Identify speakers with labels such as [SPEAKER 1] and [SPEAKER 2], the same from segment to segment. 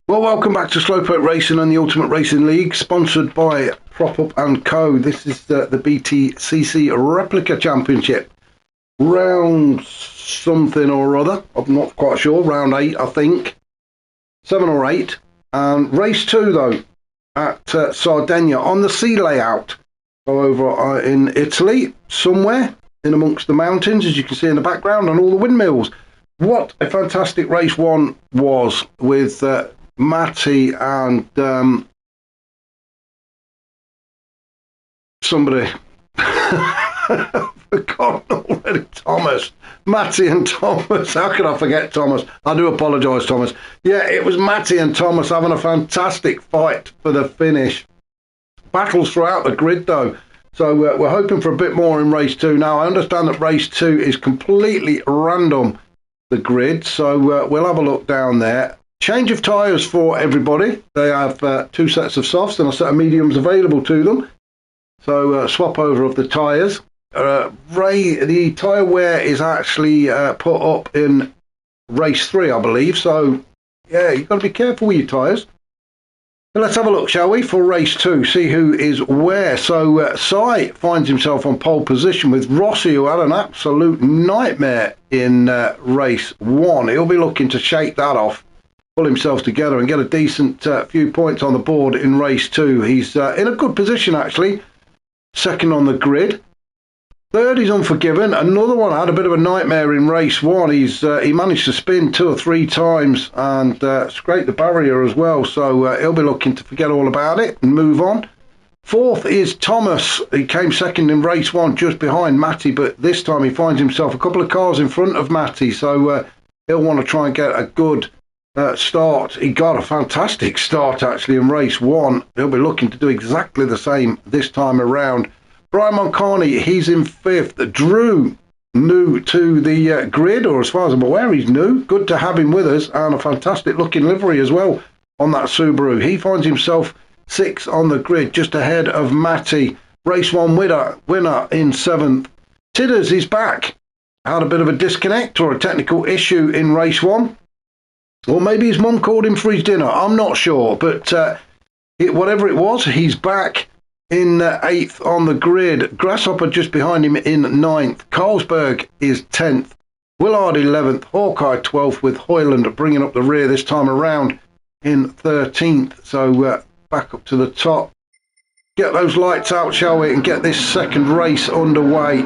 [SPEAKER 1] Well, welcome back to Slowpoke Racing and the Ultimate Racing League, sponsored by Prop Up and Co. This is the BTCC Replica Championship. Round something or other, I'm not quite sure, round 8 I think. 7 or 8. And race 2 though, at Sardegna on the C layout. So over in Italy, somewhere in amongst the mountains, as you can see in the background, and all the windmills. What a fantastic race 1 was with Matty and somebody. I've forgotten already. Thomas. Matty and Thomas. How can I forget Thomas? I do apologise, Thomas. Yeah, it was Matty and Thomas having a fantastic fight for the finish. Battles throughout the grid though. So we're hoping for a bit more in race 2. Now, I understand that race 2 is completely random, the grid. So we'll have a look down there. Change of tyres for everybody. They have 2 sets of softs and a set of mediums available to them. So swap over of the tyres. The tyre wear is actually put up in race 3, I believe. So, yeah, you've got to be careful with your tyres. But let's have a look, shall we, for race 2, see who is where. So, Sai finds himself on pole position with Rossi, who had an absolute nightmare in race 1. He'll be looking to shake that off, pull himself together and get a decent few points on the board in race 2. He's in a good position, actually. Second on the grid. Third is Unforgiven. Another one had a bit of a nightmare in race 1. He managed to spin 2 or 3 times and scrape the barrier as well. So he'll be looking to forget all about it and move on. Fourth is Thomas. He came second in race 1 just behind Matty, but this time he finds himself a couple of cars in front of Matty. So he'll want to try and get a good start. He got a fantastic start actually in race 1. He'll be looking to do exactly the same this time around. Brian Moncani, he's in 5th. Drew, new to the grid, or as far as I'm aware, he's new. Good to have him with us, and a fantastic looking livery as well on that Subaru. He finds himself 6th on the grid, just ahead of Matty. Race 1 winner in 7th. Tidders is back. Had a bit of a disconnect or a technical issue in race 1. Or maybe his mum called him for his dinner. I'm not sure. But whatever it was, he's back in 8th on the grid. Grasshopper just behind him in 9th. Carlsberg is 10th. Willard 11th. Hawkeye 12th, with Hoyland bringing up the rear this time around in 13th. So back up to the top. Get those lights out, shall we, and get this second race underway.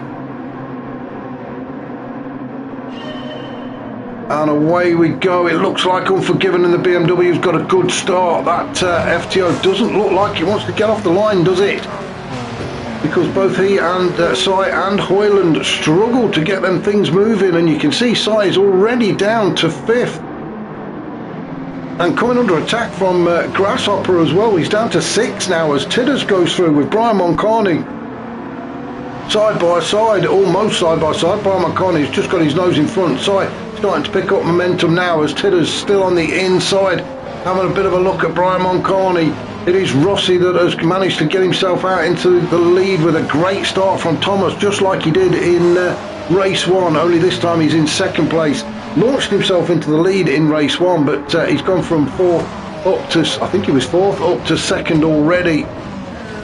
[SPEAKER 1] And away we go. It looks like Unforgiven and the BMW's got a good start. That FTO doesn't look like he wants to get off the line, does it? Because both he and Sai and Hoyland struggle to get them things moving. And you can see Sai is already down to 5th. And coming under attack from Grasshopper as well. He's down to 6th now as Tidders goes through with Brian Moncani. Side by side, almost side by side. Brian Moncani's just got his nose in front. Sai starting to pick up momentum now as Tidders still on the inside, having a bit of a look at Brian Moncani. It is Rossi that has managed to get himself out into the lead with a great start from Thomas, just like he did in race 1, only this time he's in 2nd place. Launched himself into the lead in race 1, but he's gone from 4th up to, I think he was 4th, up to 2nd already.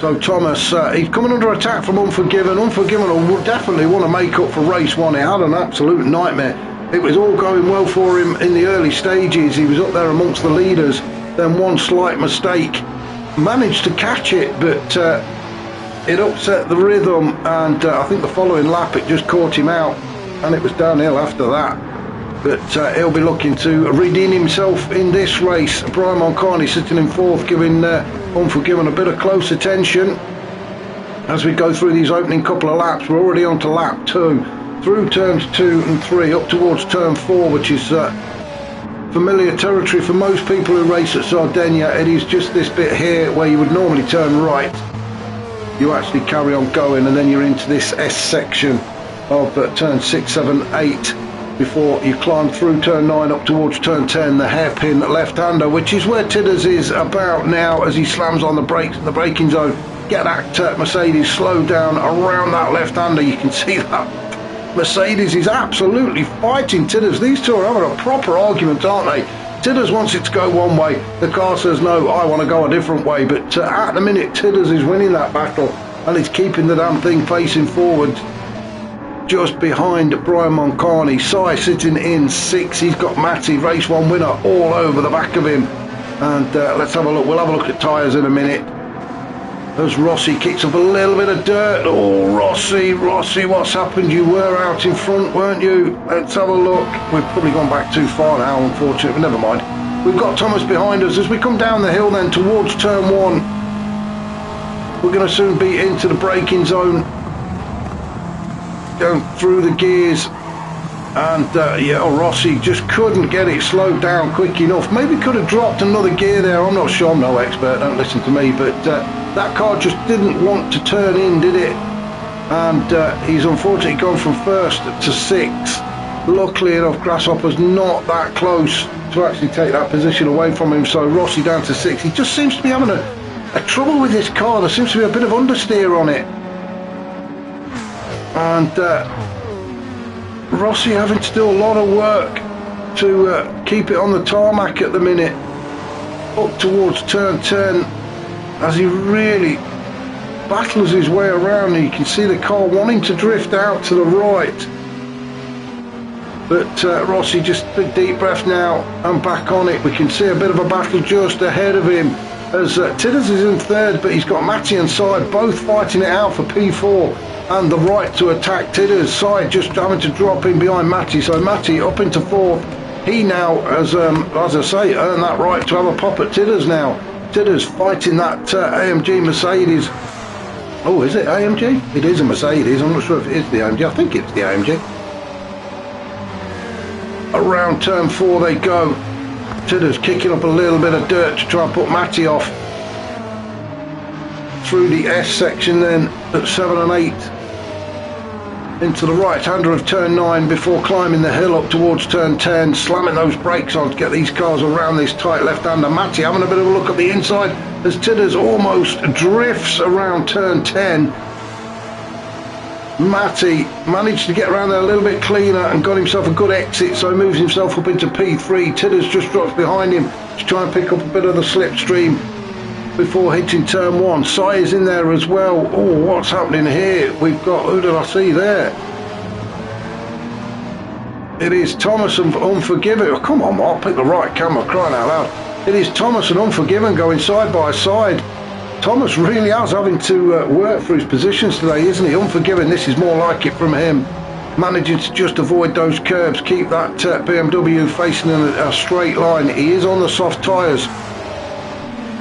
[SPEAKER 1] So Thomas, he's coming under attack from Unforgiven. Unforgiven will definitely want to make up for race 1. He had an absolute nightmare. It was all going well for him in the early stages. He was up there amongst the leaders. Then one slight mistake. Managed to catch it, but it upset the rhythm. And I think the following lap, it just caught him out. And it was downhill after that. But he'll be looking to redeem himself in this race. Brian Moncani sitting in 4th, giving Unforgiven a bit of close attention. As we go through these opening couple of laps, we're already on to lap 2. Through turns 2 and 3 up towards turn 4, which is familiar territory for most people who race at Sardegna. It is just this bit here where you would normally turn right. You actually carry on going, and then you're into this S section of turn 6, 7, 8 before you climb through turn 9 up towards turn 10, the hairpin left-hander, which is where Tidders is about now as he slams on the brakes in the braking zone. Get that Mercedes slowed down around that left-hander. You can see that Mercedes is absolutely fighting Tidders. These two are having a proper argument, aren't they? Tidders wants it to go one way. The car says no, I want to go a different way. But at the minute, Tidders is winning that battle, and he's keeping the damn thing facing forward. Just behind Brian Moncani. Sai sitting in 6th. He's got Matty, race 1 winner, all over the back of him. And let's have a look. We'll have a look at tyres in a minute. As Rossi kicks up a little bit of dirt. Oh, Rossi, what's happened? You were out in front, weren't you? Let's have a look. We've probably gone back too far now, unfortunately. Never mind. We've got Thomas behind us. As we come down the hill then towards turn 1, we're going to soon be into the braking zone. Going through the gears. And yeah, Rossi just couldn't get it slowed down quick enough. Maybe could have dropped another gear there. I'm not sure. I'm no expert. Don't listen to me. But that car just didn't want to turn in, did it? And he's unfortunately gone from 1st to 6th. Luckily enough, Grasshopper's not that close to actually take that position away from him. So Rossi down to 6th. He just seems to be having a trouble with this car. There seems to be a bit of understeer on it. And Rossi having to do a lot of work to keep it on the tarmac at the minute. Up towards turn 10. As he really battles his way around, you can see the car wanting to drift out to the right, but Rossi just a deep breath now and back on it. We can see a bit of a battle just ahead of him as Tidders is in 3rd, but he's got Matty and Side both fighting it out for P4 and the right to attack Tidders. Side just having to drop in behind Matty, so Matty up into 4th. He now has, as I say, earned that right to have a pop at Tidders now. Tidders fighting that AMG Mercedes. Oh, is it AMG? It is a Mercedes. I'm not sure if it is the AMG. I think it's the AMG. Around turn 4 they go. Tidders kicking up a little bit of dirt to try and put Matty off. Through the S section then at 7 and 8. Into the right-hander of turn 9 before climbing the hill up towards turn 10, slamming those brakes on to get these cars around this tight left-hander. Matty having a bit of a look at the inside as Tidders almost drifts around turn 10. Matty managed to get around there a little bit cleaner and got himself a good exit, so he moves himself up into P3. Tidders just drops behind him to try and pick up a bit of the slipstream before hitting turn 1. Sai is in there as well. Oh, what's happening here? We've got, who did I see there? It is Thomas and Unforgiven. Oh, come on, Mark, pick the right camera, crying out loud. It is Thomas and Unforgiven going side by side. Thomas really is having to work for his positions today, isn't he? Unforgiven, this is more like it from him. Managing to just avoid those curbs, keep that BMW facing in a straight line. He is on the soft tyres.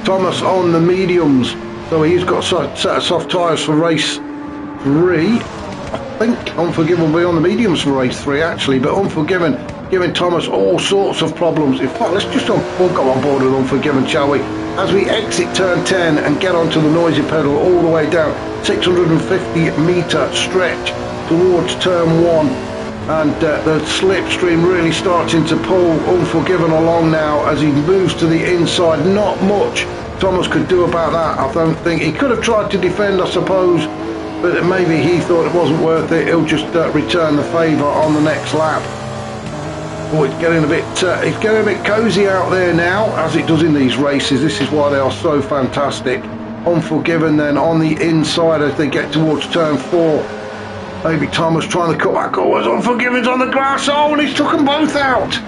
[SPEAKER 1] Thomas on the mediums, so he's got a set of soft tyres for race 3. I think Unforgiven will be on the mediums for race 3 actually, but Unforgiven giving Thomas all sorts of problems. In fact, let's just we'll go on board with Unforgiven, shall we? As we exit turn 10 and get onto the noisy pedal all the way down, 650 metre stretch towards turn 1. And the slipstream really starting to pull Unforgiven along now as he moves to the inside. Not much Thomas could do about that, I don't think. He could have tried to defend, I suppose, but maybe he thought it wasn't worth it. He'll just return the favour on the next lap. Oh, it's getting a bit cosy out there now, as it does in these races. This is why they are so fantastic. Unforgiven then on the inside as they get towards turn 4. Maybe Thomas trying to cut back. Oh, it's Unforgiven's on the grass. Oh, and he's took them both out.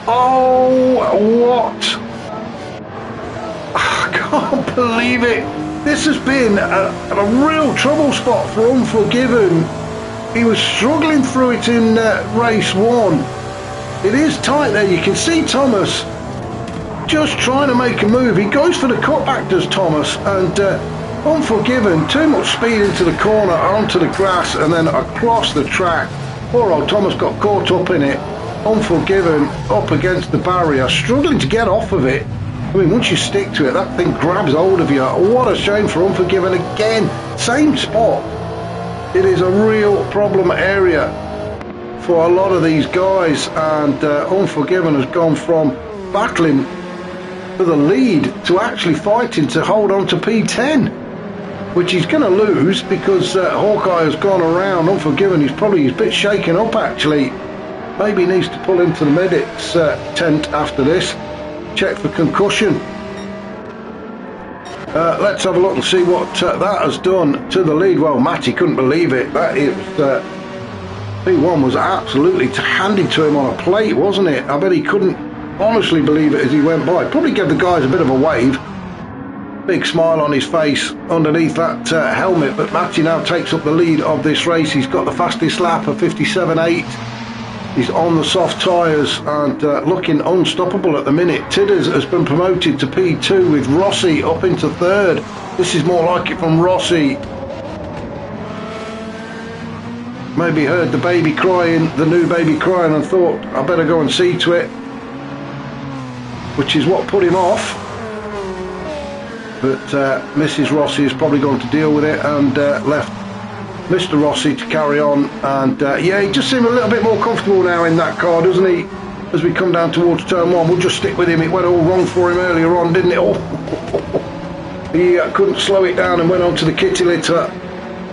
[SPEAKER 1] Oh, what? I can't believe it. This has been a real trouble spot for Unforgiven. He was struggling through it in race 1. It is tight there. You can see Thomas just trying to make a move. He goes for the cutback, does Thomas, and Unforgiven, too much speed into the corner, onto the grass, and then across the track. Poor old Thomas got caught up in it. Unforgiven up against the barrier, struggling to get off of it. I mean, once you stick to it, that thing grabs hold of you. What a shame for Unforgiven. Again, same spot. It is a real problem area for a lot of these guys, and Unforgiven has gone from battling for the lead to actually fighting to hold on to P10, which he's going to lose because Hawkeye has gone around. Unforgiven, he's a bit shaken up actually. Maybe he needs to pull into the medic's tent after this, check for concussion. Let's have a look and see what that has done to the lead. Well, Matty couldn't believe it. That it was P1 was absolutely handed to him on a plate, wasn't it? I bet he couldn't honestly believe it as he went by. Probably gave the guys a bit of a wave. Big smile on his face underneath that helmet. But Matty now takes up the lead of this race. He's got the fastest lap of 57.8. He's on the soft tyres and looking unstoppable at the minute. Tidders has been promoted to P2 with Rossi up into third. This is more like it from Rossi. Maybe heard the baby crying, the new baby crying, and thought, I better go and see to it. Which is what put him off. But Mrs. Rossi has probably gone to deal with it and left Mr. Rossi to carry on, and yeah, he just seemed a little bit more comfortable now in that car, doesn't he? As we come down towards turn 1, we'll just stick with him. It went all wrong for him earlier on, didn't it? Oh, he couldn't slow it down and went on to the kitty litter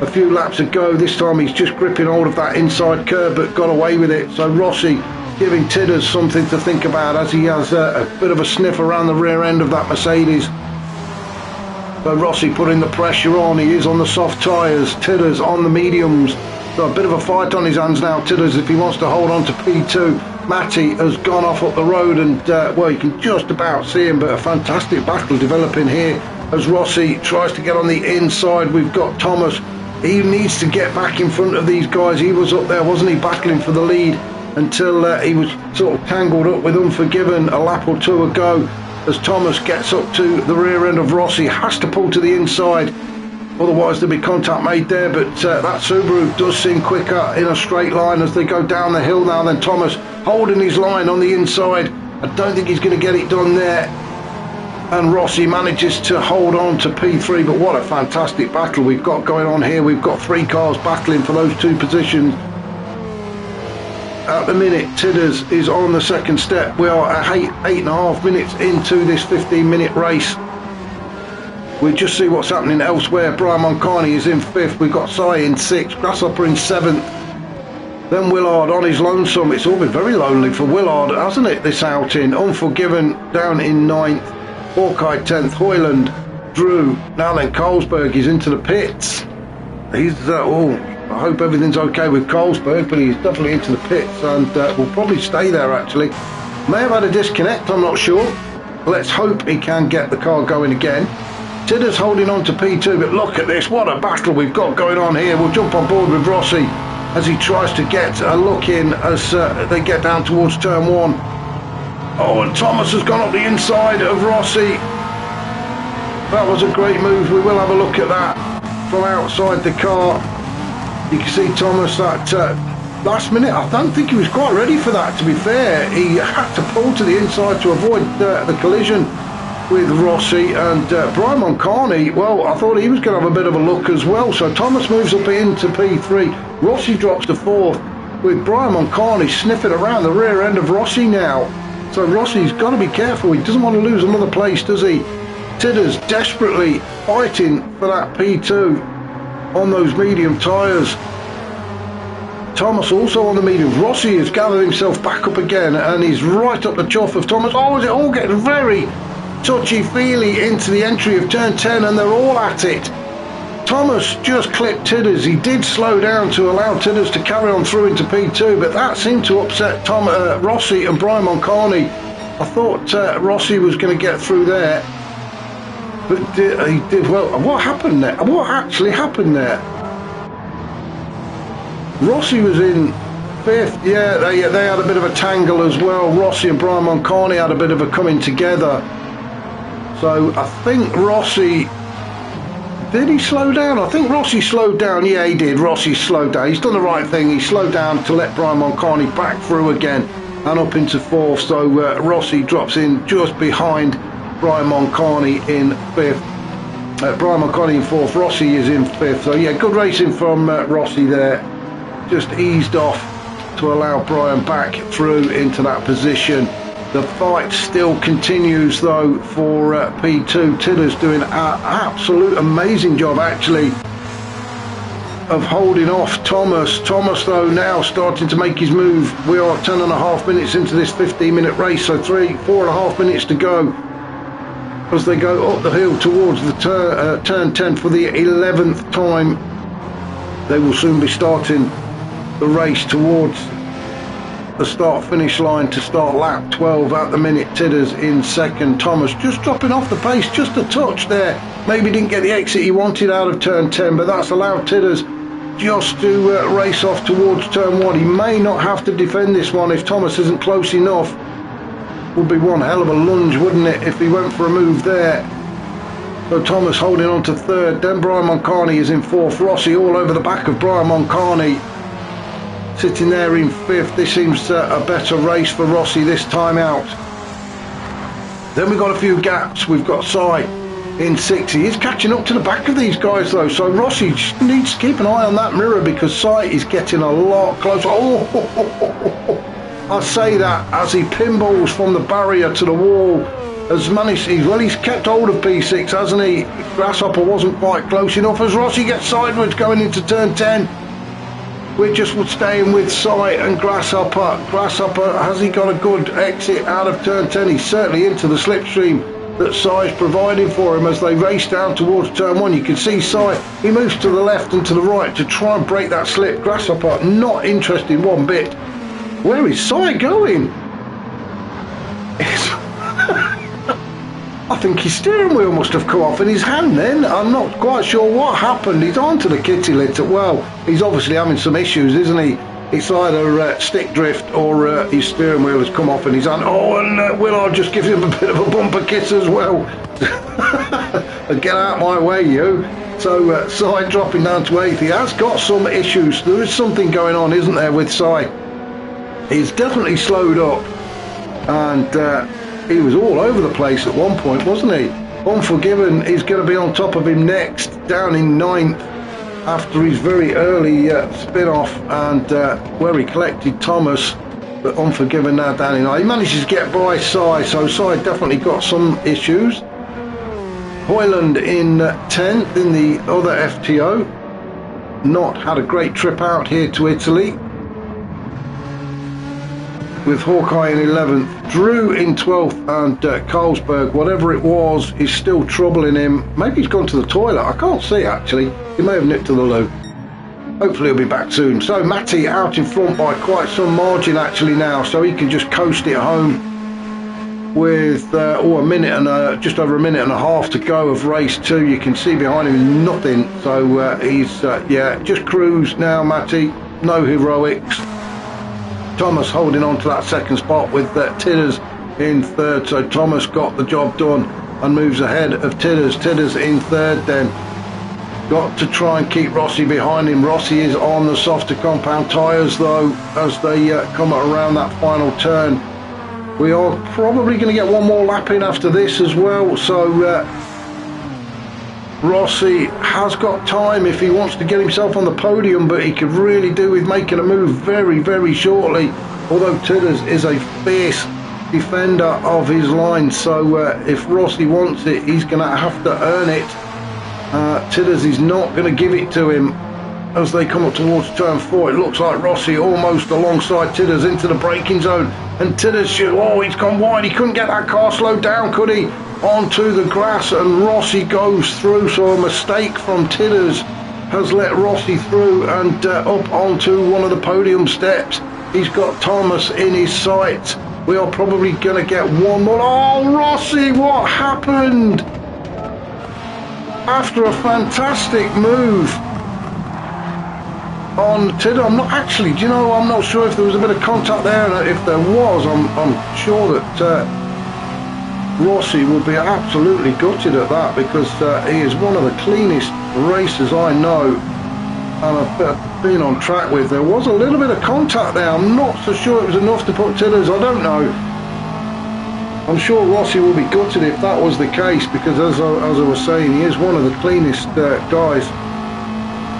[SPEAKER 1] a few laps ago. This time he's just gripping hold of that inside curb, but got away with it. So Rossi giving Tidders something to think about as he has a bit of a sniff around the rear end of that Mercedes. So Rossi putting the pressure on. He is on the soft tyres. Tidders on the mediums. So a bit of a fight on his hands now, Tidders, if he wants to hold on to P2. Matty has gone off up the road and, well, you can just about see him, but a fantastic battle developing here as Rossi tries to get on the inside. We've got Thomas. He needs to get back in front of these guys. He was up there, wasn't he, battling for the lead until he was sort of tangled up with Unforgiven a lap or two ago. As Thomas gets up to the rear end of Rossi, has to pull to the inside, otherwise there'll be contact made there. But that Subaru does seem quicker in a straight line as they go down the hill now. Then Thomas holding his line on the inside. I don't think he's going to get it done there, and Rossi manages to hold on to P3. But what a fantastic battle we've got going on here. We've got 3 cars battling for those 2 positions. At the minute, Tidders is on the second step. We are 8.5 minutes into this 15-minute race. We'll just see what's happening elsewhere. Brian Moncani is in 5th. We've got Sai in 6th. Grasshopper in 7th. Then Willard on his lonesome. It's all been very lonely for Willard, hasn't it, this outing? Unforgiven down in 9th. Hawkeye 10th. Hoyland, Drew. Now then, Colesberg is into the pits. He's, I hope everything's okay with Colesberg, but he's definitely into the pits and will probably stay there actually. May have had a disconnect, I'm not sure. Let's hope he can get the car going again. Tidders holding on to P2, but look at this, what a battle we've got going on here. We'll jump on board with Rossi as he tries to get a look in as they get down towards turn 1. Oh, and Thomas has gone up the inside of Rossi. That was a great move. We will have a look at that from outside the car. You can see Thomas that last minute, I don't think he was quite ready for that, to be fair. He had to pull to the inside to avoid the collision with Rossi. And Brian Moncani, well, I thought he was going to have a bit of a look as well. So Thomas moves up into P3. Rossi drops to 4th with Brian Moncani sniffing around the rear end of Rossi now. So Rossi's got to be careful. He doesn't want to lose another place, does he? Tidders desperately fighting for that P2 on those medium tyres. Thomas also on the mediums. Rossi has gathered himself back up again and he's right up the chuff of Thomas. Oh, is it all getting very touchy-feely into the entry of turn 10 and they're all at it. Thomas just clipped Tidders. He did slow down to allow Tidders to carry on through into P2, but that seemed to upset Rossi and Brian Moncani. I thought Rossi was going to get through there. But he did well. What happened there? What actually happened there? Rossi was in 5th. Yeah, they had a bit of a tangle as well. Rossi and Brian Moncani had a bit of a coming together. So I think Rossi... Did he slow down? I think Rossi slowed down. Yeah, he did. Rossi slowed down. He's done the right thing. He slowed down to let Brian Moncani back through again and up into 4th. So Rossi drops in just behind Brian Moncani in 5th. Brian Moncani in 4th. Rossi is in 5th. So yeah, good racing from Rossi there. Just eased off to allow Brian back through into that position. The fight still continues though for P2. Tidders doing an absolute amazing job actually of holding off Thomas. Thomas though now starting to make his move. We are 10.5 minutes into this 15-minute race, so 4.5 minutes to go as they go up the hill towards the turn 10 for the 11th time. They will soon be starting the race towards the start-finish line to start lap 12 at the minute. Tidders in second. Thomas just dropping off the pace just a touch there. Maybe didn't get the exit he wanted out of turn 10, but that's allowed Tidders just to race off towards turn 1. He may not have to defend this one if Thomas isn't close enough. Would be one hell of a lunge, wouldn't it, if he went for a move there. So Thomas holding on to third. Then Brian Moncani is in fourth. Rossi all over the back of Brian Moncani, sitting there in fifth. This seems a better race for Rossi this time out. Then we've got a few gaps. We've got Sai in sixth. He is catching up to the back of these guys though, so Rossi needs to keep an eye on that mirror because Sai is getting a lot closer. I say that as he pinballs from the barrier to the wall. Has managed, he's kept hold of P6, hasn't he? Grasshopper wasn't quite close enough as Rossi gets sideways going into turn 10. We're just staying with Sai and Grasshopper. Grasshopper, has he got a good exit out of turn 10? He's certainly into the slipstream that Sai is providing for him as they race down towards turn 1. You can see Sai, he moves to the left and to the right to try and break that slip. Grasshopper not interested one bit. Where is Sai going? I think his steering wheel must have come off in his hand then. I'm not quite sure what happened. He's onto the kitty litter. Well, he's obviously having some issues, isn't he? It's either stick drift or his steering wheel has come off in his hand. Oh, and Willard just gives him a bit of a bumper kiss as well. Get out my way, you. So Sai dropping down to 8th. He has got some issues. There is something going on, isn't there, with Sai? He's definitely slowed up. And he was all over the place at one point, wasn't he? Unforgiven is going to be on top of him next, down in 9th after his very early spin-off and where he collected Thomas. But Unforgiven now down in 9th. He manages to get by Sai, so Sai definitely got some issues. Hoyland in 10th in the other FTO. Not had a great trip out here to Italy. With Hawkeye in 11th, Drew in 12th, and Carlsberg, whatever it was, is still troubling him. Maybe he's gone to the toilet. I can't see actually. He may have nipped to the loo. Hopefully he'll be back soon. So Matty out in front by quite some margin actually now, so he can just coast it home with a minute and just over a minute and a half to go of race 2. You can see behind him nothing, so he's just cruise now, Matty. No heroics. Thomas holding on to that second spot with Tidders in third, so Thomas got the job done and moves ahead of Tidders. Tidders in third then. Got to try and keep Rossi behind him. Rossi is on the softer compound tyres though as they come around that final turn. We are probably going to get one more lap in after this as well, so Rossi has got time if he wants to get himself on the podium, but he could really do with making a move very, very shortly. Although Tidders is a fierce defender of his line, so if Rossi wants it, he's going to have to earn it. Tidders is not going to give it to him as they come up towards turn 4. It looks like Rossi almost alongside Tidders into the braking zone, and Tidders he's gone wide. He couldn't get that car slowed down, could he? Onto the grass, and Rossi goes through, so a mistake from Tidders has let Rossi through and up onto one of the podium steps. He's got Thomas in his sights. We are probably going to get one more. Oh, Rossi, what happened? After a fantastic move on Tidders, I'm not sure if there was a bit of contact there, and if there was, I'm sure that Rossi will be absolutely gutted at that, because he is one of the cleanest racers I know and I've been on track with. There was a little bit of contact there. I'm not so sure it was enough to put Tidders. I don't know. I'm sure Rossi will be gutted if that was the case, because as I was saying, he is one of the cleanest guys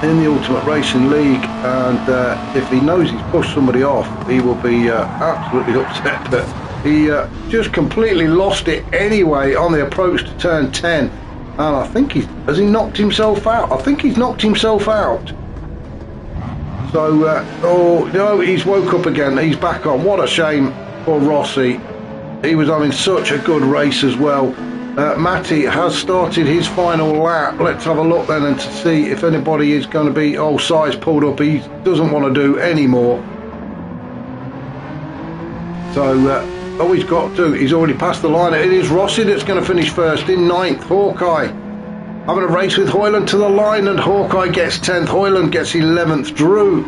[SPEAKER 1] in the Ultimate Racing League, and if he knows he's pushed somebody off, he will be absolutely upset. But he just completely lost it anyway on the approach to turn 10, and I think has he knocked himself out? I think he's knocked himself out. So, oh no, he's woke up again. He's back on. What a shame for Rossi. He was having such a good race as well. Matty has started his final lap. Let's have a look then and to see if anybody is going to be... Oh, Si's pulled up. He doesn't want to do any more. So, oh, he's got to. He's already passed the line. It is Rossi that's going to finish first in 9th. Hawkeye having a race with Hoyland to the line, and Hawkeye gets 10th. Hoyland gets 11th. Drew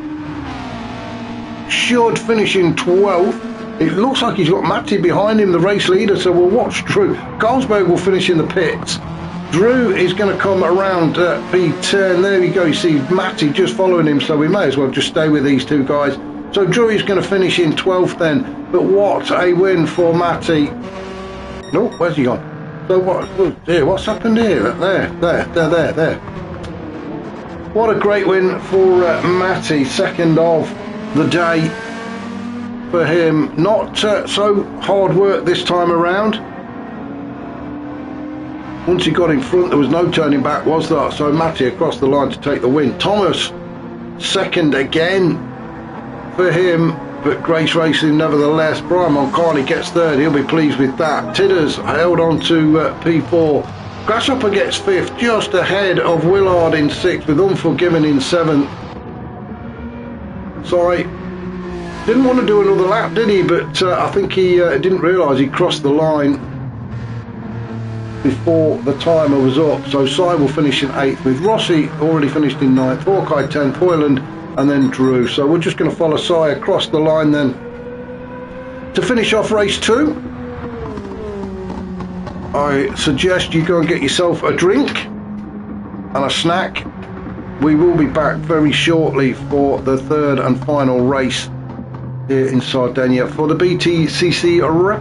[SPEAKER 1] should finish in 12th. It looks like he's got Matty behind him, the race leader, so we'll watch Drew. Goldsberg will finish in the pits. Drew is going to come around P10. There we go. You see Matty just following him, so we may as well just stay with these two guys. So Drew is going to finish in 12th then. But what a win for Matty. No, where's he gone? So what? Oh dear, what's happened here? There. What a great win for Matty. Second of the day for him. Not so hard work this time around. Once he got in front, there was no turning back, was there? So Matty across the line to take the win. Thomas, second again for him, but Grace Racing nevertheless. Brian Moncani gets third. He'll be pleased with that. Tidders held on to P4. Grasshopper gets 5th, just ahead of Willard in 6th, with Unforgiven in 7th. Sorry, didn't want to do another lap, did he? But I think he didn't realise he crossed the line before the timer was up. So Si will finish in 8th, with Rossi already finished in 9th, Hawkeye 10th, Hoyland, and then Drew. So we're just going to follow Si across the line then to finish off race 2. I suggest you go and get yourself a drink and a snack. We will be back very shortly for the third and final race here in Sardinia for the BTCC replica.